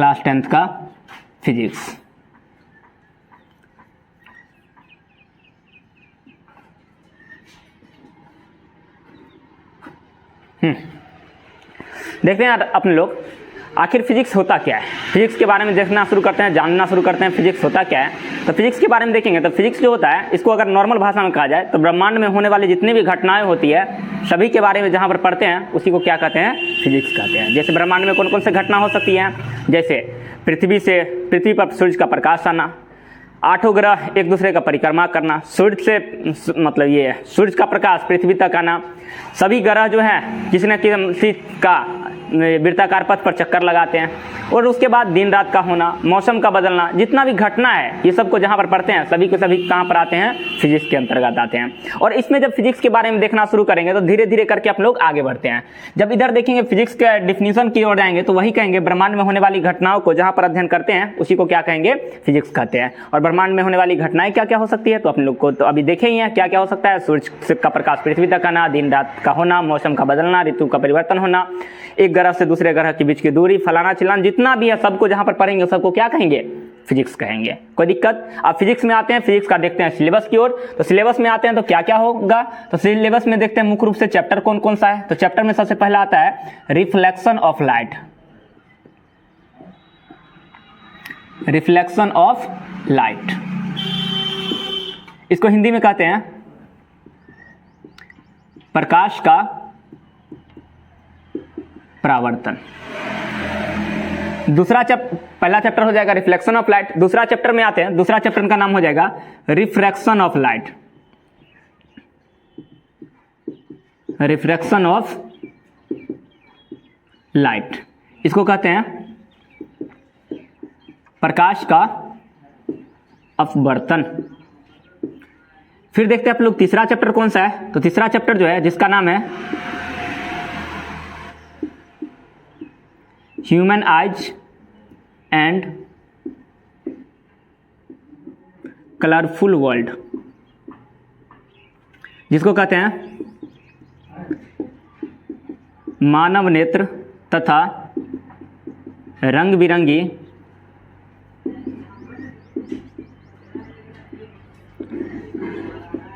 Class 10th का physics. देखते हैं अपने लोग आखिर फिजिक्स होता क्या है। फिजिक्स के बारे में देखना शुरू करते हैं, जानना शुरू करते हैं फिजिक्स होता क्या है। तो फिजिक्स के बारे में देखेंगे तो फिजिक्स जो होता है, इसको अगर नॉर्मल भाषा में कहा जाए तो ब्रह्मांड में होने वाली जितनी भी घटनाएं होती है सभी के बारे में जहाँ पर पढ़ते हैं उसी को क्या कहते हैं, फिजिक्स कहते हैं। जैसे ब्रह्मांड में कौन कौन से घटना हो सकती है, जैसे पृथ्वी पर सूर्य का प्रकाश आना, 8 ग्रह एक दूसरे का परिक्रमा करना, सूर्य से मतलब ये सूर्य का प्रकाश पृथ्वी तक आना, सभी ग्रह जो है किसी न किसी का वृत्ताकार पथ पर चक्कर लगाते हैं, और उसके बाद दिन रात का होना, मौसम का बदलना, जितना भी घटना है ये सब को जहाँ पर पढ़ते हैं सभी के सभी कहाँ पर आते हैं, फिजिक्स के अंतर्गत आते हैं। और इसमें जब फिजिक्स के बारे में देखना शुरू करेंगे तो धीरे धीरे करके आप लोग आगे बढ़ते हैं। जब इधर देखेंगे फिजिक्स के डिफिनीशन की ओर जाएंगे तो वही कहेंगे ब्रह्मांड में होने वाली घटनाओं को जहाँ पर अध्ययन करते हैं उसी को क्या कहेंगे, फिजिक्स कहते हैं। और ब्रह्मांड में होने वाली घटनाएं क्या क्या हो सकती है तो अपने लोग को तो अभी देखे ही हैं क्या क्या हो सकता है, सूर्य का प्रकाश पृथ्वी तक आना, दिन रात का होना, मौसम का बदलना, ऋतु का परिवर्तन होना, एक ग्रह से दूसरे ग्रह के बीच की दूरी, फलाना चिलाना, जितना भी है सबको जहां पर पढ़ेंगे सबको क्या कहेंगे, फिजिक्स कहेंगे। कोई दिक्कत? अब फिजिक्स में आते हैं, फिजिक्स का देखते हैं सिलेबस की ओर। तो सिलेबस में आते हैं तो क्या क्या होगा, तो सिलेबस में देखते हैं मुख्य रूप से चैप्टर कौन कौन सा है। तो चैप्टर में सबसे पहला आता है reflection of light, reflection of light, इसको हिंदी में कहते हैं प्रकाश का परावर्तन। पहला चैप्टर हो जाएगा रिफ्लेक्शन ऑफ लाइट। दूसरा चैप्टर में आते हैं, दूसरा चैप्टर का नाम हो जाएगा refraction of light, refraction of light, इसको कहते हैं प्रकाश का अपवर्तन। फिर देखते हैं आप लोग तीसरा चैप्टर कौन सा है। तो तीसरा चैप्टर जो है जिसका नाम है human eyes and colourful world, जिसको कहते हैं मानव नेत्र तथा रंग बिरंगी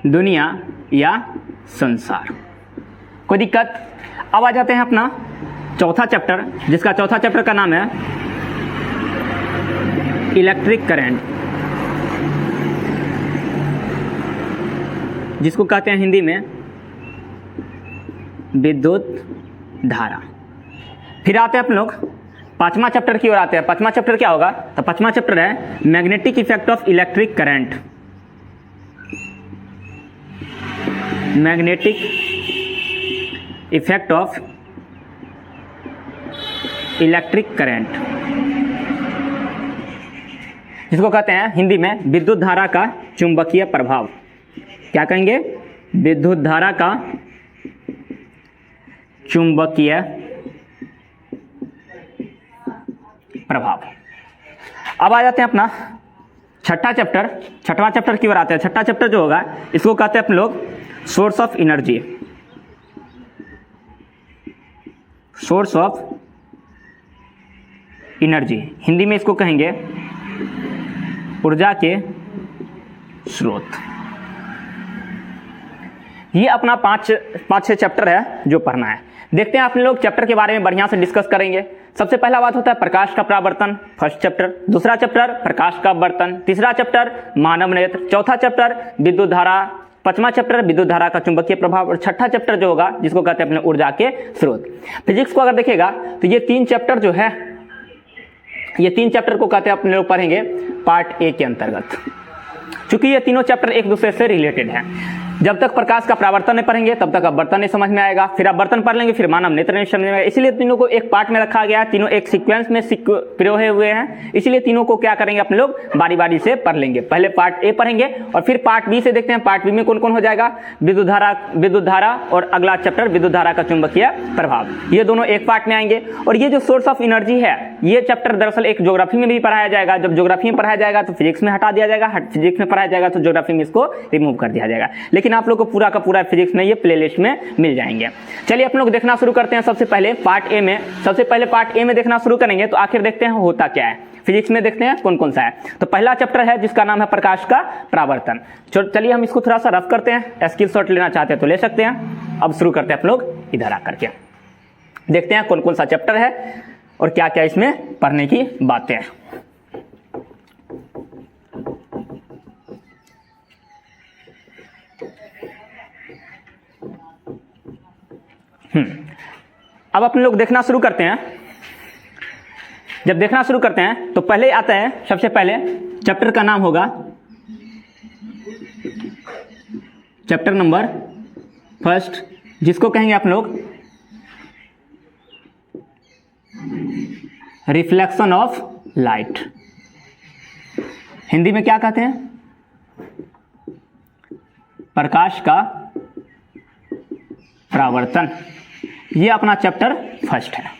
दुनिया या संसार। कोई दिक्कत? अब आ जाते हैं अपना चौथा चैप्टर, जिसका चौथा चैप्टर का नाम है इलेक्ट्रिक करंट, जिसको कहते हैं हिंदी में विद्युत धारा। फिर आते हैं अपन लोग पांचवा चैप्टर की ओर आते हैं। पांचवा चैप्टर क्या होगा, तो पांचवा चैप्टर है magnetic effect of electric current, magnetic effect of electric current, जिसको कहते हैं हिंदी में विद्युत धारा का चुंबकीय प्रभाव। क्या कहेंगे, विद्युत धारा का चुंबकीय प्रभाव। अब आ जाते हैं अपना छठा चैप्टर, छठवां चैप्टर की ओर आते हैं। छठा चैप्टर जो होगा इसको कहते हैं अपन लोग source of energy, source of energy, Hindi में इसको कहेंगे ऊर्जा के स्रोत। ये अपना पांच छह चैप्टर है जो पढ़ना है। देखते हैं आप लोग चैप्टर के बारे में बढ़िया से डिस्कस करेंगे। सबसे पहला बात होता है प्रकाश का परावर्तन, फर्स्ट चैप्टर। दूसरा चैप्टर प्रकाश का अपवर्तन। तीसरा चैप्टर मानव नेत्र। चौथा चैप्टर विद्युत धारा। पांचवा चैप्टर विद्युत धारा का चुंबकीय प्रभाव। और छठा चैप्टर जो होगा जिसको कहते हैं अपने ऊर्जा के स्रोत। फिजिक्स को अगर देखेगा तो ये तीन चैप्टर जो है, ये तीन चैप्टर को कहते हैं अपने लोग पढ़ेंगे पार्ट ए के अंतर्गत। चूंकि ये तीनों चैप्टर एक दूसरे से रिलेटेड हैं। जब तक प्रकाश का परावर्तन नहीं पढ़ेंगे तब तक अपवर्तन नहीं समझ में आएगा, फिर अपवर्तन पढ़ लेंगे फिर मानव नेत्र नहीं समझ में आएगा। इसलिए तीनों को एक पार्ट में रखा गया है, तीनों एक सीक्वेंस में पिरोए हुए हैं। इसलिए तीनों को क्या करेंगे अपने लोग बारी बारी से पढ़ लेंगे। पहले पार्ट ए पढ़ेंगे और फिर पार्ट बी से देखते हैं पार्ट बी में कौन कौन हो जाएगा, विद्युत धारा और अगला चैप्टर विद्युत धारा का चुंबकीय प्रभाव। ये दोनों एक पार्ट में आएंगे। और ये जो सोर्स ऑफ एनर्जी है ये चैप्टर दरअसल एक ज्योग्राफी में भी पढ़ाया जाएगा। जब ज्योग्राफी में पढ़ाया जाएगा तो फिजिक्स में हटा दिया जाएगा, फिजिक्स में पढ़ाया जाएगा तो ज्योग्राफी में इसको रिमूव कर दिया जाएगा। लेकिन आप लोग को पूरा का पूरा फिजिक्स में ये प्लेलिस्ट में मिल जाएंगे। चलिए अपन लोग देखना शुरू करते हैं। सबसे पहले पार्ट ए में, सबसे पहले पार्ट ए में देखना शुरू करेंगे तो आखिर देखते हैं होता क्या है। फिजिक्स में देखते हैं कौन कौन सा है। तो पहला चैप्टर है जिसका नाम है प्रकाश का परावर्तन। चलिए हम इसको थोड़ा सा रफ करते हैं, स्किल शॉट लेना चाहते हैं तो ले सकते हैं। अब शुरू करते हैं आप लोग इधर आकर के, देखते हैं कौन कौन सा चैप्टर है और क्या क्या इसमें पढ़ने की बातें हैं। अब अपन लोग देखना शुरू करते हैं। जब देखना शुरू करते हैं तो पहले आता है, सबसे पहले चैप्टर का नाम होगा चैप्टर नंबर फर्स्ट, जिसको कहेंगे आप लोग रिफ्लेक्शन ऑफ लाइट। हिंदी में क्या कहते हैं? प्रकाश का परावर्तन। ये अपना चैप्टर फर्स्ट है।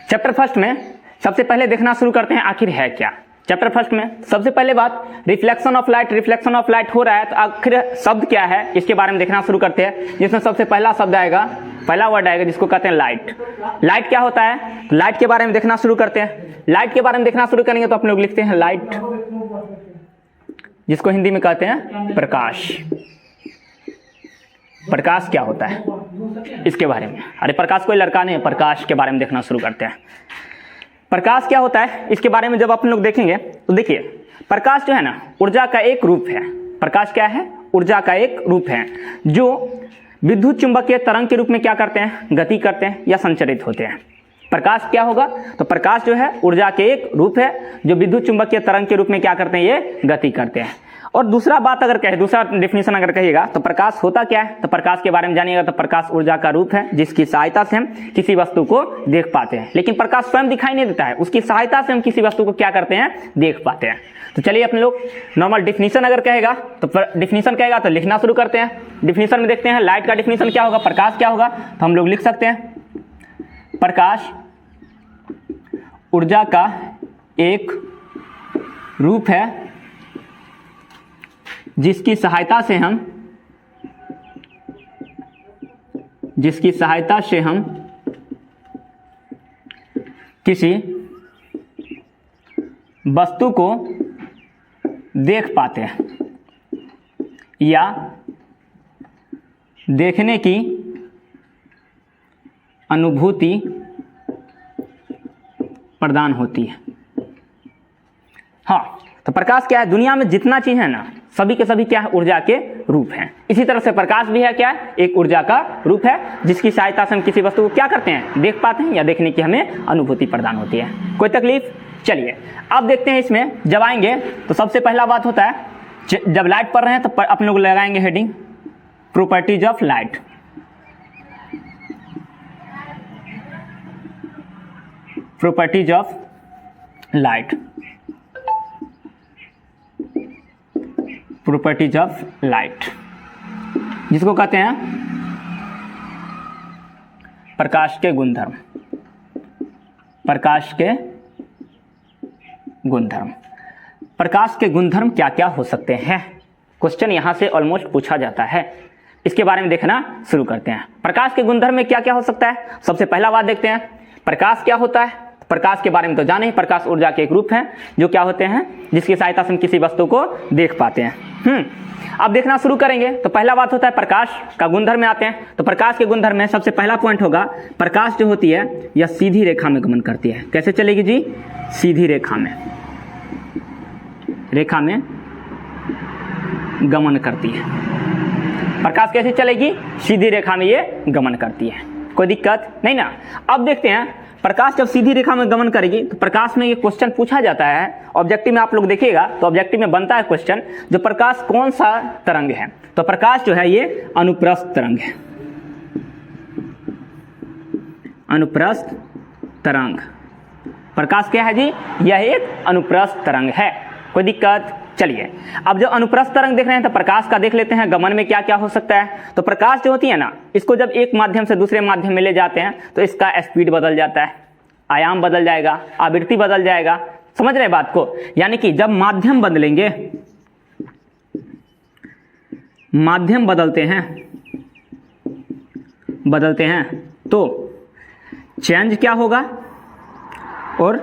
चैप्टर फर्स्ट में सबसे पहले देखना शुरू करते हैं आखिर है क्या। चैप्टर फर्स्ट में सबसे पहले बात reflection of light. Reflection of light हो रहा है तो आखिर शब्द क्या है इसके बारे में देखना शुरू करते हैं। जिसमें सबसे पहला शब्द आएगा, पहला वर्ड आएगा जिसको कहते हैं लाइट। लाइट क्या होता है? लाइट के बारे में देखना शुरू करते हैं। लाइट के बारे में देखना शुरू करेंगे तो अपन लोग लिखते हैं लाइट, जिसको हिंदी में कहते हैं प्रकाश। प्रकाश क्या होता है इसके बारे में, अरे प्रकाश कोई लड़का नहीं है, प्रकाश के बारे में देखना शुरू करते हैं। प्रकाश क्या होता है इसके बारे में जब अपन लोग देखेंगे तो देखिए, प्रकाश जो है ना ऊर्जा का एक रूप है। प्रकाश क्या है? ऊर्जा का एक रूप है जो विद्युत चुंबकीय तरंग के रूप में क्या करते हैं? गति करते हैं या संचरित होते हैं। प्रकाश क्या होगा? तो प्रकाश जो है ऊर्जा के एक रूप है जो विद्युत चुंबकीय तरंग के रूप में क्या करते हैं? ये गति करते हैं। और दूसरा बात अगर कहे, दूसरा डिफिनेशन अगर कहिएगा तो प्रकाश होता क्या है, तो प्रकाश के बारे में जानिएगा तो प्रकाश ऊर्जा का रूप है जिसकी सहायता से हम किसी वस्तु को देख पाते हैं। लेकिन प्रकाश स्वयं दिखाई नहीं देता है, उसकी सहायता से हम किसी वस्तु को क्या करते हैं? देख पाते हैं। तो चलिए अपन लोग नॉर्मल डिफिनेशन अगर कहेगा तो डिफिनेशन कहेगा तो लिखना शुरू करते हैं। डिफिनेशन में देखते हैं लाइट का डिफिनेशन क्या होगा, प्रकाश क्या होगा। तो हम लोग लिख सकते हैं प्रकाश ऊर्जा का एक रूप है जिसकी सहायता से हम किसी वस्तु को देख पाते हैं या देखने की अनुभूति प्रदान होती है। हाँ, तो प्रकाश क्या है? दुनिया में जितना चीज है ना सभी के सभी क्या है? ऊर्जा के रूप हैं। इसी तरह से प्रकाश भी है क्या है? एक ऊर्जा का रूप है जिसकी सहायता से हम किसी वस्तु को क्या करते हैं? देख पाते हैं या देखने की हमें अनुभूति प्रदान होती है। कोई तकलीफ? चलिए अब देखते हैं इसमें जब आएंगे तो सबसे पहला बात होता है, जब लाइट पढ़ रहे हैं तो अपन लोग लगाएंगे heading properties of light. Properties of light, properties of light, जिसको कहते हैं प्रकाश के गुणधर्म। प्रकाश के गुणधर्म, प्रकाश के गुणधर्म क्या क्या हो सकते हैं? क्वेश्चन यहां से ऑलमोस्ट पूछा जाता है। इसके बारे में देखना शुरू करते हैं। प्रकाश के गुणधर्म में क्या क्या हो सकता है? सबसे पहला बात देखते हैं प्रकाश क्या होता है। प्रकाश के बारे में तो जाने ही, प्रकाश ऊर्जा के एक रूप है जो क्या होते हैं? जिसकी सहायता से हम किसी वस्तु को देख पाते हैं। अब देखना शुरू करेंगे तो पहला बात होता है प्रकाश का गुणधर्म में आते हैं। तो प्रकाश के गुणधर्म में सबसे पहला पॉइंट होगा, प्रकाश जो होती है यह सीधी रेखा में गमन करती है। कैसे चलेगी जी? सीधी रेखा में गमन करती है। प्रकाश कैसे चलेगी? सीधी रेखा में ये गमन करती है। कोई दिक्कत नहीं ना। अब देखते हैं प्रकाश जब सीधी रेखा में गमन करेगी तो प्रकाश में ये क्वेश्चन पूछा जाता है। ऑब्जेक्टिव में आप लोग देखिएगा तो ऑब्जेक्टिव में बनता है क्वेश्चन, जो प्रकाश कौन सा तरंग है? तो प्रकाश जो है ये अनुप्रस्थ तरंग है। अनुप्रस्थ तरंग, प्रकाश क्या है जी? यह एक अनुप्रस्थ तरंग है। कोई दिक्कत? चलिए अब जो अनुप्रस्थ तरंग देख रहे हैं तो प्रकाश का देख लेते हैं गमन में क्या क्या हो सकता है। तो प्रकाश जो होती है ना, इसको जब एक माध्यम से दूसरे माध्यम में ले जाते हैं तो इसका स्पीड बदल जाता है। आयाम बदल जाएगा, आवृत्ति बदल जाएगा। समझ रहे बात को? यानी कि जब माध्यम बदलेंगे, माध्यम बदलते हैं तो चेंज क्या होगा और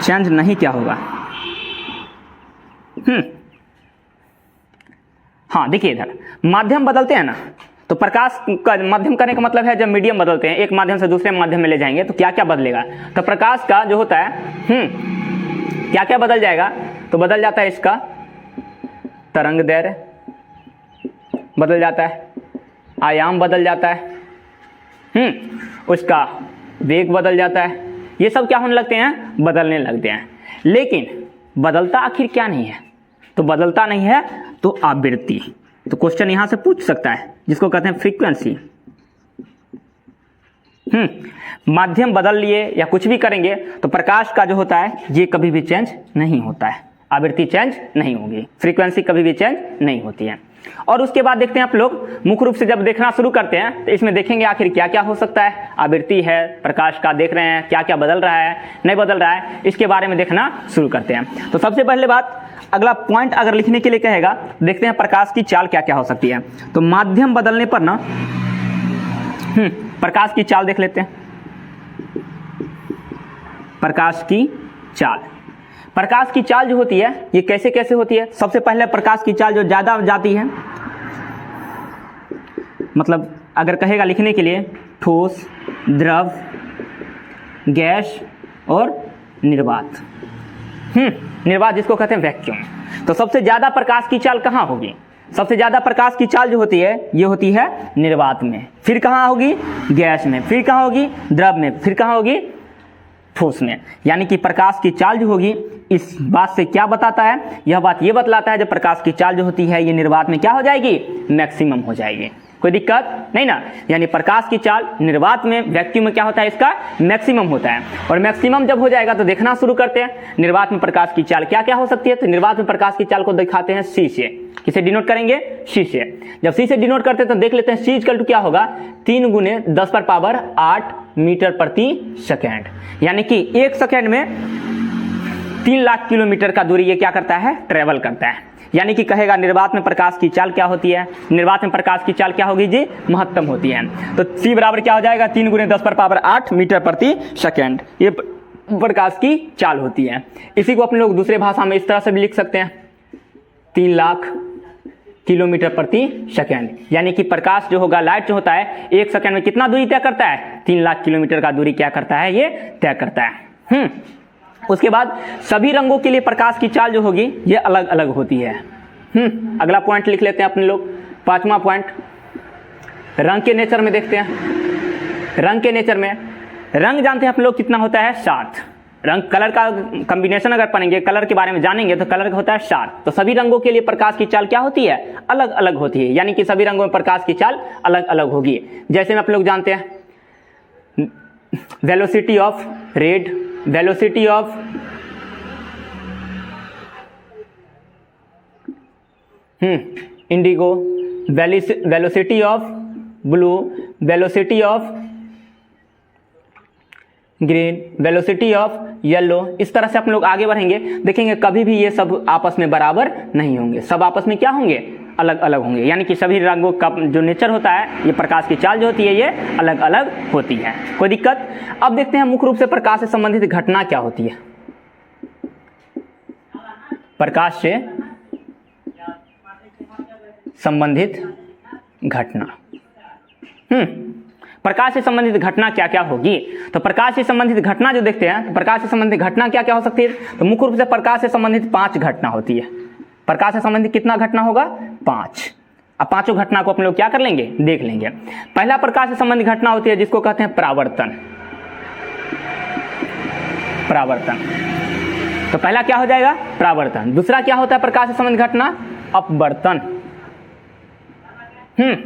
चेंज नहीं क्या होगा। हाँ देखिए, इधर माध्यम बदलते हैं ना, तो प्रकाश का माध्यम करने का मतलब है जब मीडियम बदलते हैं, एक माध्यम से दूसरे माध्यम में ले जाएंगे तो क्या क्या बदलेगा। तो प्रकाश का जो होता है क्या क्या बदल जाएगा, तो बदल जाता है इसका तरंग दैर्घ्य बदल जाता है, आयाम बदल जाता है, उसका वेग बदल जाता है। ये सब क्या होने लगते हैं, बदलने लगते हैं। लेकिन बदलता आखिर क्या नहीं है, तो बदलता नहीं है तो आवृत्ति। तो क्वेश्चन यहां से पूछ सकता है जिसको कहते हैं फ्रीक्वेंसी। माध्यम बदल लिए या कुछ भी करेंगे तो प्रकाश का जो होता है ये कभी भी चेंज नहीं होता है, आवृत्ति चेंज नहीं होगी, फ्रीक्वेंसी कभी भी चेंज नहीं होती है। और उसके बाद देखते हैं आप लोग मुख्य रूप से जब देखना शुरू करते हैं तो इसमें देखेंगे आखिर क्या क्या हो सकता है। आवृत्ति है, प्रकाश का देख रहे हैं क्या क्या बदल रहा है नहीं बदल रहा है, इसके बारे में देखना शुरू करते हैं। तो सबसे पहले बात, अगला पॉइंट अगर लिखने के लिए कहेगा, देखते हैं प्रकाश की चाल क्या क्या हो सकती है। तो माध्यम बदलने पर ना प्रकाश की चाल देख लेते हैं। प्रकाश की चाल, प्रकाश की चाल जो होती है ये कैसे कैसे होती है। सबसे पहले प्रकाश की चाल जो ज़्यादा जाती है, मतलब अगर कहेगा लिखने के लिए ठोस, द्रव, गैस और निर्वात। निर्वात जिसको कहते हैं वैक्यूम। तो सबसे ज़्यादा प्रकाश की चाल कहाँ होगी, सबसे ज़्यादा प्रकाश की चाल जो होती है ये होती है निर्वात में, फिर कहाँ होगी गैस में, फिर कहाँ होगी द्रव में, फिर कहाँ होगी ठोस में। यानी कि प्रकाश की चाल जो होगी इस बात से क्या बताता है, यह बात ये बतलाता है जब प्रकाश की चाल जो होती है ये निर्वात में क्या हो जाएगी, मैक्सिमम हो जाएगी। कोई दिक्कत नहीं ना। यानी प्रकाश की चाल निर्वात में, वैक्यूम में क्या होता है इसका मैक्सिमम होता है। और मैक्सिमम जब हो जाएगा तो देखना शुरू करते हैं निर्वात में प्रकाश की चाल क्या क्या हो सकती है। तो निर्वात में प्रकाश की चाल को दिखाते हैं सी से। किसे डिनोट करेंगे, सी से। जब सी से डिनोट करते हैं तो देख लेते हैं सी इक्वल टू क्या होगा, 3 × 10⁸ मीटर प्रति सेकेंड। यानी कि 1 सेकेंड में 3 लाख किलोमीटर का दूरी ये क्या करता है, ट्रेवल करता है। यानी कि कहेगा निर्वात में प्रकाश की चाल क्या होती है, निर्वात में प्रकाश की चाल क्या होगी जी, महत्तम होती है। तो सी बराबर क्या हो जाएगा, 3 × 10⁸ मीटर प्रति सेकेंड, ये प्रकाश की चाल होती है। इसी को अपने लोग दूसरे भाषा में इस तरह से भी लिख सकते हैं, 3 लाख किलोमीटर प्रति सेकेंड। यानी कि प्रकाश जो होगा, लाइट जो होता है 1 सेकेंड में कितना दूरी तय करता है, 3 लाख किलोमीटर का दूरी क्या करता है, ये तय करता है। उसके बाद सभी रंगों के लिए प्रकाश की चाल जो होगी ये अलग अलग होती है। अगला पॉइंट लिख लेते हैं अपने लोग, 5वां पॉइंट रंग के नेचर में देखते हैं। रंग के नेचर में रंग जानते हैं आप लोग कितना होता है, 7 रंग। कलर का कॉम्बिनेशन अगर पढ़ेंगे, कलर के बारे में जानेंगे तो कलर का होता है 7। तो सभी रंगों के लिए प्रकाश की चाल क्या होती है, अलग अलग होती है। यानी कि सभी रंगों में प्रकाश की चाल अलग अलग होगी। जैसे में आप लोग जानते हैं velocity of red, velocity of Indigo, velocity of blue, velocity of green, velocity of yellow. इस तरह से अपन लोग आगे बढ़ेंगे, देखेंगे कभी भी ये सब आपस में बराबर नहीं होंगे, सब आपस में क्या होंगे, अलग अलग होंगे। यानी कि सभी रंगों का जो नेचर होता है, ये प्रकाश की चाल जो होती है ये अलग अलग होती है। कोई दिक्कत। अब देखते हैं मुख्य रूप से प्रकाश से संबंधित घटना क्या होती है। प्रकाश से संबंधित घटना, प्रकाश से संबंधित घटना क्या क्या होगी। तो प्रकाश से संबंधित घटना जो देखते हैं, तो प्रकाश से संबंधित घटना क्या क्या हो सकती है। तो मुख्य रूप से प्रकाश से संबंधित 5 घटना होती है। प्रकाश से संबंधित कितना घटना होगा, 5। अब पांचों घटना को अपन लोग क्या कर लेंगे, देख लेंगे। पहला प्रकाश से संबंधित घटना होती है जिसको कहते हैं परावर्तन। परावर्तन, तो पहला क्या हो जाएगा, परावर्तन। दूसरा क्या होता है प्रकाश से संबंधित घटना, अपवर्तन।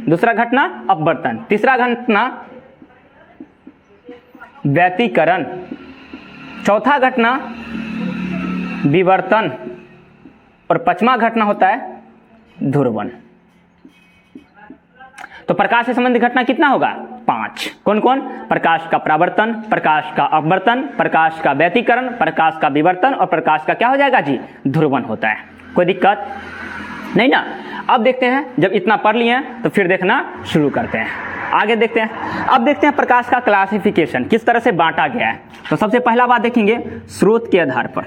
दूसरा घटना अपवर्तन। तीसरा घटना व्यतिकरण। चौथा घटना विवर्तन। और 5वां घटना होता है ध्रुवण। तो प्रकाश से संबंधित घटना कितना होगा, 5। कौन कौन? प्रकाश का परावर्तन, प्रकाश का अपवर्तन, प्रकाश का व्यतिकरण, प्रकाश का विवर्तन और प्रकाश का क्या हो जाएगा जी? ध्रुवण होता है। कोई दिक्कत नहीं ना? अब देखते हैं, जब इतना पढ़ लिए हैं तो फिर देखना शुरू करते हैं, आगे देखते हैं। अब देखते हैं प्रकाश का क्लासिफिकेशन किस तरह से बांटा गया है। तो सबसे पहला बात देखेंगे स्रोत के आधार पर।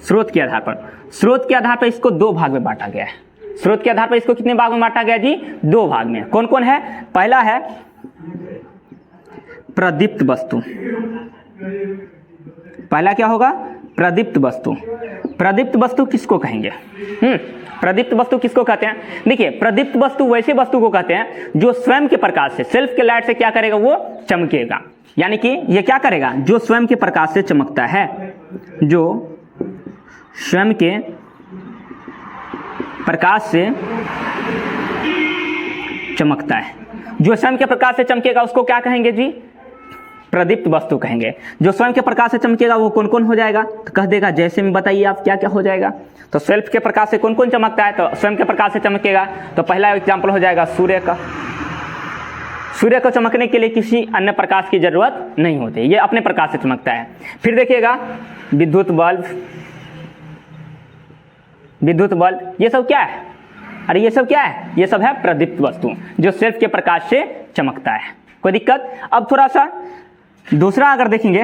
स्रोत के आधार पर, स्रोत के आधार पर इसको 2 भाग में बांटा गया है। स्रोत के आधार पर इसको कितने भाग में बांटा गया जी? 2 भाग में। कौन कौन है? पहला है प्रदीप्त वस्तु। पहला क्या होगा? प्रदीप्त वस्तु। प्रदीप्त वस्तु किसको कहेंगे? प्रदीप्त वस्तु किसको कहते हैं? देखिए, प्रदीप्त वस्तु वैसे वस्तु को कहते हैं जो स्वयं के प्रकाश से, सेल्फ के लाइट से क्या करेगा? वो चमकेगा। यानी कि ये क्या करेगा? जो स्वयं के प्रकाश से चमकता है, जो स्वयं के प्रकाश से चमकता है, जो स्वयं के प्रकाश से चमकेगा उसको क्या कहेंगे जी? प्रदीप्त वस्तु कहेंगे। जो स्वयं के प्रकाश से चमकेगा वो कौन कौन हो जाएगा? तो कह देगा जैसे में, बताइए आप क्या क्या हो जाएगा। तो सेल्फ के प्रकाश से कौन कौन चमकता है? तो स्वयं के प्रकाश से चमकेगा। तो पहला एग्जाम्पल हो जाएगा सूर्य का। सूर्य को चमकने के लिए किसी अन्य प्रकाश की जरूरत नहीं होती, ये अपने प्रकाश से चमकता है। फिर देखिएगा विद्युत बल्ब, विद्युत बल्ब, ये सब क्या है? अरे ये सब क्या है? ये सब है प्रदीप्त वस्तु जो सेल्फ के प्रकाश से चमकता है। कोई दिक्कत? अब थोड़ा सा दूसरा अगर देखेंगे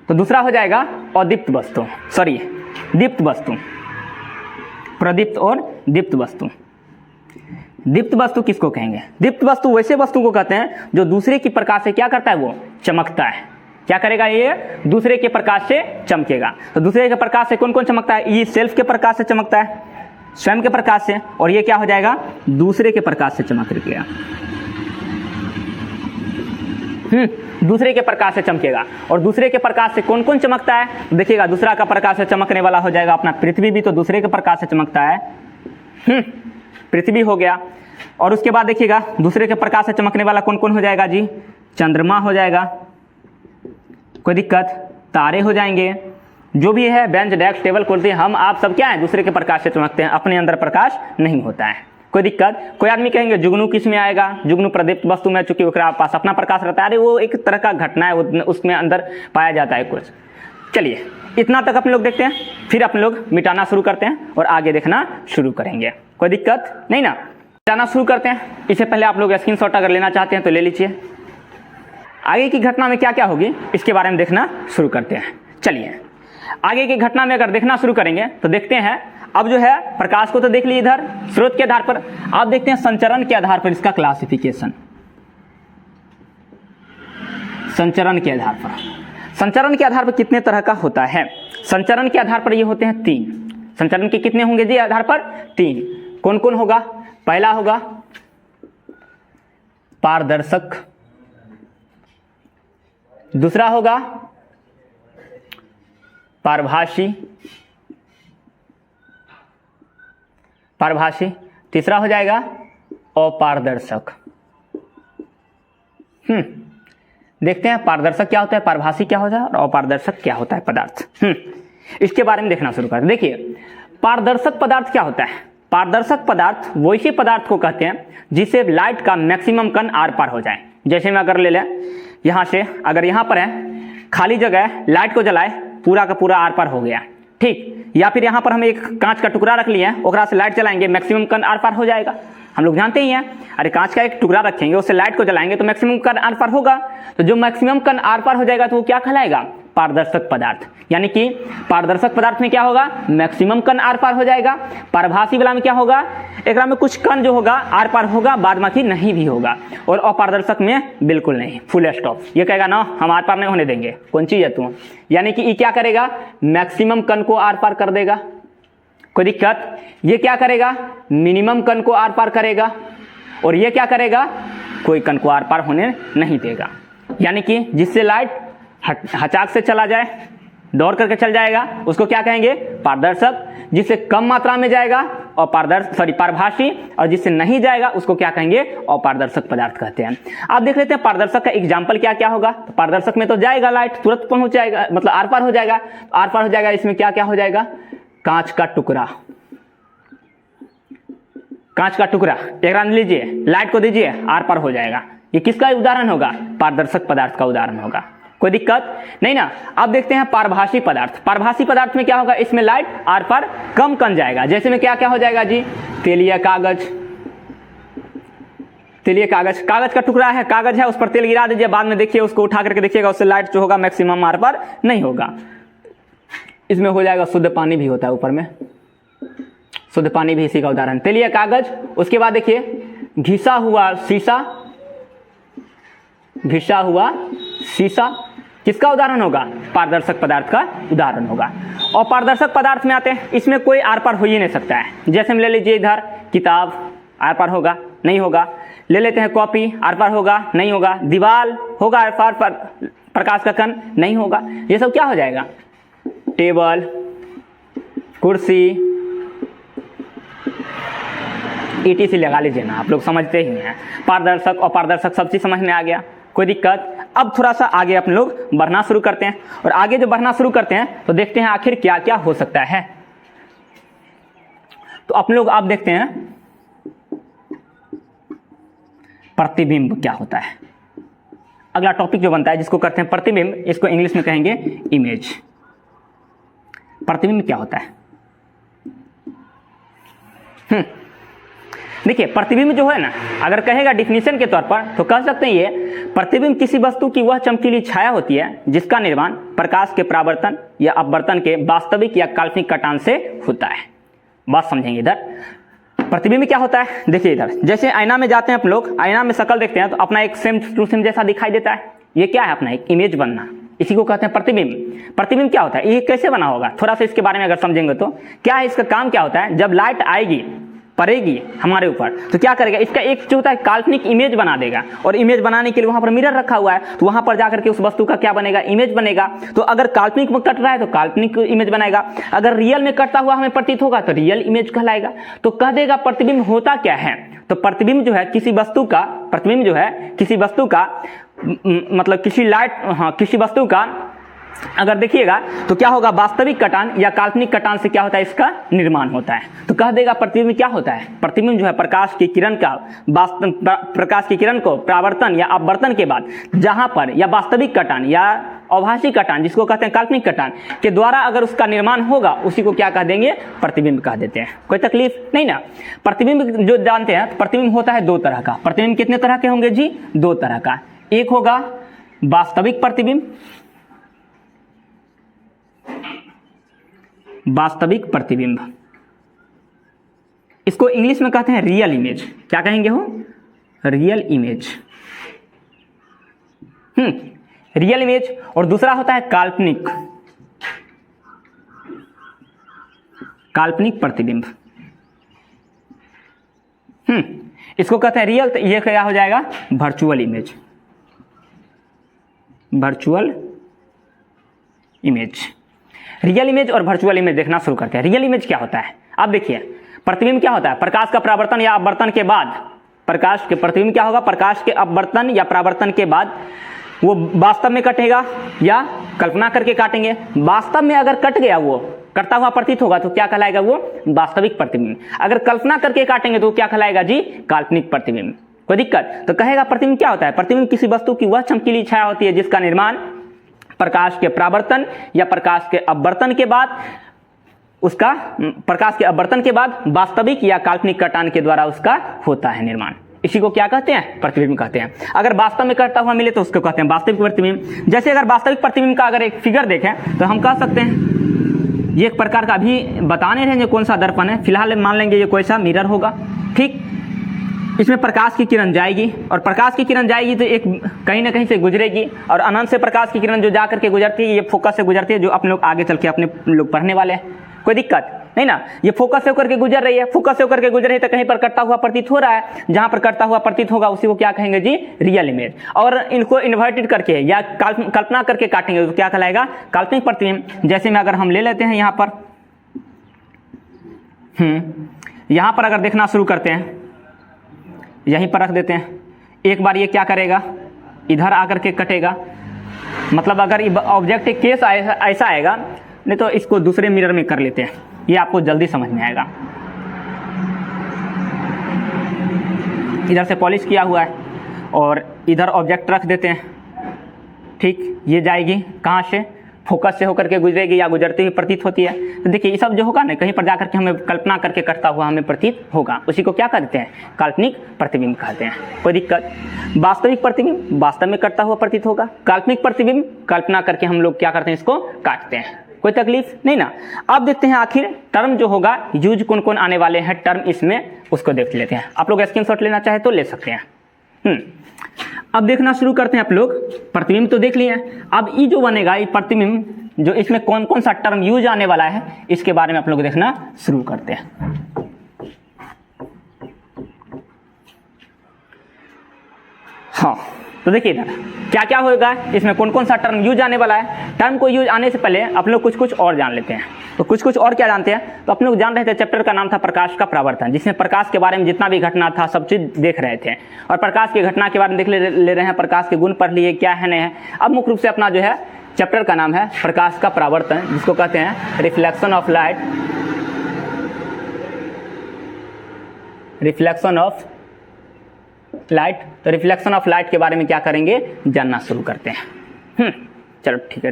तो दूसरा हो जाएगा अदीप्त वस्तु, सॉरी दीप्त वस्तु। प्रदीप्त और दीप्त वस्तु। दीप्त वस्तु किसको कहेंगे? दीप्त वस्तु वैसे वस्तु को कहते हैं जो दूसरे की प्रकाश से क्या करता है? वो चमकता है। क्या करेगा? ये दूसरे के प्रकाश से चमकेगा। तो दूसरे के प्रकाश से कौन कौन चमकता है? ये सेल्फ के प्रकाश से चमकता है, स्वयं के प्रकाश से, और ये क्या हो जाएगा? दूसरे के प्रकाश से चमक गया। दूसरे के प्रकाश से चमकेगा। और दूसरे के प्रकाश से कौन कौन चमकता है? देखिएगा, दूसरा का प्रकाश से चमकने वाला हो जाएगा अपना पृथ्वी, भी तो दूसरे के प्रकाश से चमकता है। पृथ्वी हो गया। और उसके बाद देखिएगा दूसरे के प्रकाश से चमकने वाला कौन कौन हो जाएगा जी? चंद्रमा हो जाएगा। कोई दिक्कत? तारे हो जाएंगे। जो भी है बेंच, डेस्क, टेबल, कुर्सी, हम आप सब क्या है? दूसरे के प्रकाश से चमकते हैं, अपने अंदर प्रकाश नहीं होता है। कोई दिक्कत? कोई आदमी कहेंगे जुगनू किस में आएगा? जुगनू प्रदीप्त वस्तु में, चूंकि उसके पास अपना प्रकाश रहता है। अरे वो एक तरह का घटना है, उसमें अंदर पाया जाता है कुछ। चलिए इतना तक अपने लोग देखते हैं, फिर अपने लोग मिटाना शुरू करते हैं और आगे देखना शुरू करेंगे। कोई दिक्कत नहीं ना? मिटाना शुरू करते हैं। इससे पहले आप लोग स्क्रीनशॉट अगर लेना चाहते हैं तो ले लीजिए। आगे की घटना में क्या क्या होगी इसके बारे में देखना शुरू करते हैं। चलिए आगे की घटना में अगर देखना शुरू करेंगे तो देखते हैं। अब जो है प्रकाश को तो देख लीजिए इधर स्रोत के आधार पर, आप देखते हैं संचरण के आधार पर इसका क्लासिफिकेशन। संचरण के आधार पर, संचरण के आधार पर कितने तरह का होता है? संचरण के आधार पर ये होते हैं 3। संचरण के कितने होंगे जी आधार पर? 3। कौन कौन होगा? पहला होगा पारदर्शक, दूसरा होगा पारभासी, पारभासी, तीसरा हो जाएगा अपारदर्शक। देखते हैं पारदर्शक क्या होता है, पारभासी क्या होता है और अपारदर्शक क्या होता है पदार्थ। इसके बारे में देखना शुरू करते। देखिए पारदर्शक पदार्थ क्या होता है? पारदर्शक पदार्थ वैसे पदार्थ को कहते हैं जिससे लाइट का मैक्सिमम कण आर पार हो जाए। जैसे मैं अगर ले लें यहाँ से, अगर यहाँ पर है खाली जगह, लाइट को जलाए, पूरा का पूरा आर पार हो गया, ठीक। या फिर यहाँ पर हम एक कांच का टुकड़ा रख लिए हैं, ओकरा से लाइट जलाएंगे, मैक्सिमम कण आर पार हो जाएगा। हम लोग जानते ही हैं, अरे कांच का एक टुकड़ा रखेंगे, उससे लाइट को जलाएंगे तो मैक्सिमम कण आर पार होगा। तो जो मैक्सिमम कण आर पार हो जाएगा तो वो क्या कहलाएगा? पारदर्शक पदार्थ। यानी कि पारदर्शक पदार्थ में क्या होगा? मैक्सिमम कण आर पार हो जाएगा। पारभासी वाला में क्या होगा? एक में कुछ कण जो होगा आर पार होगा, बाद बाकी नहीं भी होगा। और अपारदर्शक में बिल्कुल नहीं, फुल स्टॉप। ये कहेगा ना हम आर पार नहीं होने देंगे, कौन चीज है तू। यानी कि ये क्या करेगा? मैक्सिमम कण को आर पार कर देगा। कोई दिक्कत? ये क्या करेगा? मिनिमम कण को आर पार करेगा। और ये क्या करेगा? कोई कण को आर पार होने नहीं देगा। यानी कि जिससे लाइट हचाक से चला जाए, दौड़ करके चल जाएगा, उसको क्या कहेंगे? पारदर्शक। जिससे कम मात्रा में जाएगा और पारभासी, और जिससे नहीं जाएगा उसको क्या कहेंगे? अपारदर्शक पदार्थ कहते हैं। आप देख लेते हैं पारदर्शक का एग्जाम्पल क्या क्या होगा। तो पारदर्शक में तो जाएगा लाइट, तुरंत पहुंच जाएगा, मतलब आर पार हो जाएगा। आर पार हो जाएगा, इसमें क्या क्या हो जाएगा? कांच का टुकड़ा, कांच का टुकड़ा, टेकरान लीजिए, लाइट को दीजिए, आर पार हो जाएगा। ये किसका उदाहरण होगा? पारदर्शक पदार्थ का उदाहरण होगा। कोई दिक्कत नहीं ना। अब देखते हैं पारभासी पदार्थ। पारभासी पदार्थ में क्या होगा? इसमें लाइट आर पार कम कन जाएगा। जैसे में क्या क्या हो जाएगा जी? तेलीय कागज, तेलीय कागज, कागज का टुकड़ा है, कागज है, उस पर तेल गिरा दीजिए, बाद में देखिए उसको उठा करके देखिएगा, उससे लाइट जो होगा मैक्सिमम आर पार नहीं होगा। इसमें हो जाएगा शुद्ध पानी भी होता है ऊपर में, शुद्ध पानी भी इसी का उदाहरण, तेलीय कागज। उसके बाद देखिए घिसा हुआ शीशा, घिसा हुआ शीशा किसका उदाहरण होगा? पारदर्शक पदार्थ का उदाहरण होगा। और पारदर्शक पदार्थ में आते हैं, इसमें कोई आर पार हो ही नहीं सकता है। जैसे हम ले लीजिए इधर किताब, आर पार होगा? नहीं होगा। ले लेते हैं कॉपी, आर पार होगा? नहीं होगा। दीवार होगा आर पार? प्रकाश का कण नहीं होगा। ये सब क्या हो जाएगा? टेबल, कुर्सी, ETC लगा लीजिए ना, आप लोग समझते ही हैं। पारदर्शक और पारदर्शक सब चीज समझ में आ गया, कोई दिक्कत? अब थोड़ा सा आगे अपने लोग बढ़ना शुरू करते हैं, और आगे जो बढ़ना शुरू करते हैं तो देखते हैं आखिर क्या क्या हो सकता है। तो अपने लोग आप देखते हैं प्रतिबिंब क्या होता है। अगला टॉपिक जो बनता है जिसको करते हैं प्रतिबिंब, इसको इंग्लिश में कहेंगे इमेज। प्रतिबिंब क्या होता है? देखिए प्रतिबिंब जो है ना, अगर कहेगा डिफिनीशन के तौर पर तो कह सकते हैं ये प्रतिबिंब किसी वस्तु की वह चमकीली छाया होती है जिसका निर्माण प्रकाश के परावर्तन या अपवर्तन के वास्तविक या काल्पनिक कटान से होता है। बात समझेंगे इधर। प्रतिबिंब क्या होता है? देखिए इधर, जैसे आईना में जाते हैं आप लोग, आईना में शक्ल देखते हैं तो अपना एक सेम टू सेम जैसा दिखाई देता है। ये क्या है? अपना एक इमेज बनना, इसी को कहते हैं प्रतिबिंब। प्रतिबिंब क्या होता है? ये कैसे बना होगा? थोड़ा सा इसके बारे में अगर समझेंगे तो क्या है, इसका काम क्या होता है? जब लाइट आएगी, पड़ेगी हमारे ऊपर, तो क्या करेगा? इसका एक जो होता है काल्पनिक इमेज बना देगा, और इमेज बनाने के लिए वहां पर मिरर रखा हुआ है, तो वहां पर जाकर के उस वस्तु का क्या बनेगा? इमेज बनेगा। तो अगर काल्पनिक में कट रहा है तो काल्पनिक इमेज बनाएगा, अगर रियल में कटता हुआ हमें प्रतीत होगा तो रियल इमेज कहलाएगा। तो कह देगा प्रतिबिंब होता क्या है? तो प्रतिबिंब जो है किसी वस्तु का, प्रतिबिंब जो है किसी वस्तु का, मतलब किसी लाइट, हाँ किसी वस्तु का अगर देखिएगा तो क्या होगा? वास्तविक कटान या काल्पनिक कटान से क्या होता है? इसका निर्माण होता है। तो कह देगा प्रतिबिंब क्या होता है? प्रतिबिंब जो है प्रकाश की किरण का, प्रकाश की किरण को परावर्तन या अपवर्तन के बाद जहां पर या वास्तविक कटान या आभासी कटान, जिसको कहते हैं काल्पनिक कटान, के द्वारा अगर उसका निर्माण होगा, उसी को क्या कह देंगे? प्रतिबिंब कह देते हैं। कोई तकलीफ नहीं ना। प्रतिबिंब जो जानते हैं, प्रतिबिंब होता है दो तरह का। प्रतिबिंब कितने तरह के होंगे जी? दो तरह का। एक होगा वास्तविक प्रतिबिंब, वास्तविक प्रतिबिंब, इसको इंग्लिश में कहते हैं रियल इमेज। क्या कहेंगे हो? Real image. Real image. और दूसरा होता है काल्पनिक, काल्पनिक प्रतिबिंब। इसको कहते हैं रियल, तो ये क्या हो जाएगा? Virtual image, virtual image. Real image और वर्चुअल इमेज देखना शुरू करते हैं। रियल इमेज क्या होता है? अब देखिए प्रतिबिंब क्या होता है? प्रकाश का परावर्तन या अपवर्तन के बाद, प्रकाश के प्रतिबिंब क्या होगा? प्रकाश के अपवर्तन या परावर्तन के बाद वो वास्तव में कटेगा या कल्पना करके काटेंगे। वास्तव में अगर कट गया, वो कटता हुआ प्रतीत होगा तो क्या कहलाएगा? वो वास्तविक प्रतिबिंब। अगर कल्पना करके काटेंगे तो क्या कहलाएगा जी? काल्पनिक प्रतिबिंब। कोई दिक्कत? तो कहेगा प्रतिबिंब क्या होता है? प्रतिबिंब किसी वस्तु की वह चमकीली छाया होती है जिसका निर्माण प्रकाश के परावर्तन या प्रकाश के अपवर्तन के बाद, उसका प्रकाश के अपवर्तन के बाद वास्तविक या काल्पनिक कटान के द्वारा उसका होता है निर्माण। इसी को क्या कहते हैं? प्रतिबिंब कहते हैं। अगर वास्तव में करता हुआ मिले तो उसको कहते हैं वास्तविक प्रतिबिंब। जैसे अगर वास्तविक प्रतिबिंब का अगर एक फिगर देखें तो हम कह सकते हैं ये एक प्रकार का, अभी बता नहीं रहे कौन सा दर्पण है, फिलहाल मान लेंगे ये कोई सा मिरर होगा। ठीक, इसमें प्रकाश की किरण जाएगी, और प्रकाश की किरण जाएगी तो एक कहीं ना कहीं से गुजरेगी, और अनंत से प्रकाश की किरण जो जा करके गुजरती है, ये फोकस से गुजरती है, जो अपने लोग आगे चल के अपने लोग पढ़ने वाले हैं। कोई दिक्कत नहीं ना। ये फोकस से होकर के गुजर रही है, फोकस से होकर के गुजर रही है तो कहीं पर कटता हुआ प्रतीत हो रहा है। जहां पर कटता हुआ प्रतीत होगा उसी को क्या कहेंगे जी? Real image. और इनको इन्वर्टेड करके या कल्पना करके काटेंगे तो क्या कहलाएगा? काल्पनिक प्रतिबिंब। जैसे में अगर हम ले लेते हैं यहाँ पर, यहाँ पर अगर देखना शुरू करते हैं, यहीं पर रख देते हैं, एक बार ये क्या करेगा? इधर आकर के कटेगा। मतलब अगर ऑब्जेक्ट एक केस ऐसा आएगा, नहीं तो इसको दूसरे मिरर में कर लेते हैं, ये आपको जल्दी समझ में आएगा। इधर से पॉलिश किया हुआ है और इधर ऑब्जेक्ट रख देते हैं, ठीक। ये जाएगी कहाँ से, फोकस से होकर के गुजरेगी या गुजरती हुई प्रतीत होती है। तो देखिए ये सब जो होगा ना कहीं पर जाकर के हमें कल्पना करके करता हुआ हमें प्रतीत होगा, उसी को क्या कहते हैं, काल्पनिक प्रतिबिंब कहते हैं। कोई दिक्कत। वास्तविक प्रतिबिंब वास्तव में करता हुआ प्रतीत होगा, काल्पनिक प्रतिबिंब कल्पना करके हम लोग क्या करते हैं, इसको काटते हैं। कोई तकलीफ नहीं ना। अब देखते हैं आखिर टर्म जो होगा यूज कौन कौन आने वाले हैं टर्म इसमें, उसको देख लेते हैं। आप लोग स्क्रीनशॉट लेना चाहे तो ले सकते हैं। अब देखना शुरू करते हैं। आप लोग प्रतिबिंब तो देख लिए हैं, अब ये जो बनेगा ये प्रतिबिंब जो इसमें कौन कौन सा टर्म यूज आने वाला है इसके बारे में आप लोग देखना शुरू करते हैं। हाँ तो देखिए इधर क्या क्या होगा, इसमें कौन कौन सा टर्म यूज आने वाला है। टर्म को यूज आने से पहले आप लोग कुछ कुछ और जान लेते हैं। तो कुछ कुछ और क्या जानते हैं, तो अपने लोग जान रहे थे चैप्टर का नाम था प्रकाश का परावर्तन, जिसमें प्रकाश के बारे में जितना भी घटना था सब चीज देख रहे थे और प्रकाश की घटना के बारे में देख ले रहे हैं, प्रकाश के गुण पढ़ लिए क्या है नहीं है। अब मुख्य रूप से अपना जो है चैप्टर का नाम है प्रकाश का परावर्तन, जिसको कहते हैं reflection of light, reflection of light. तो रिफ्लेक्शन ऑफ लाइट के बारे में क्या करेंगे, जानना शुरू करते हैं। चलो ठीक है।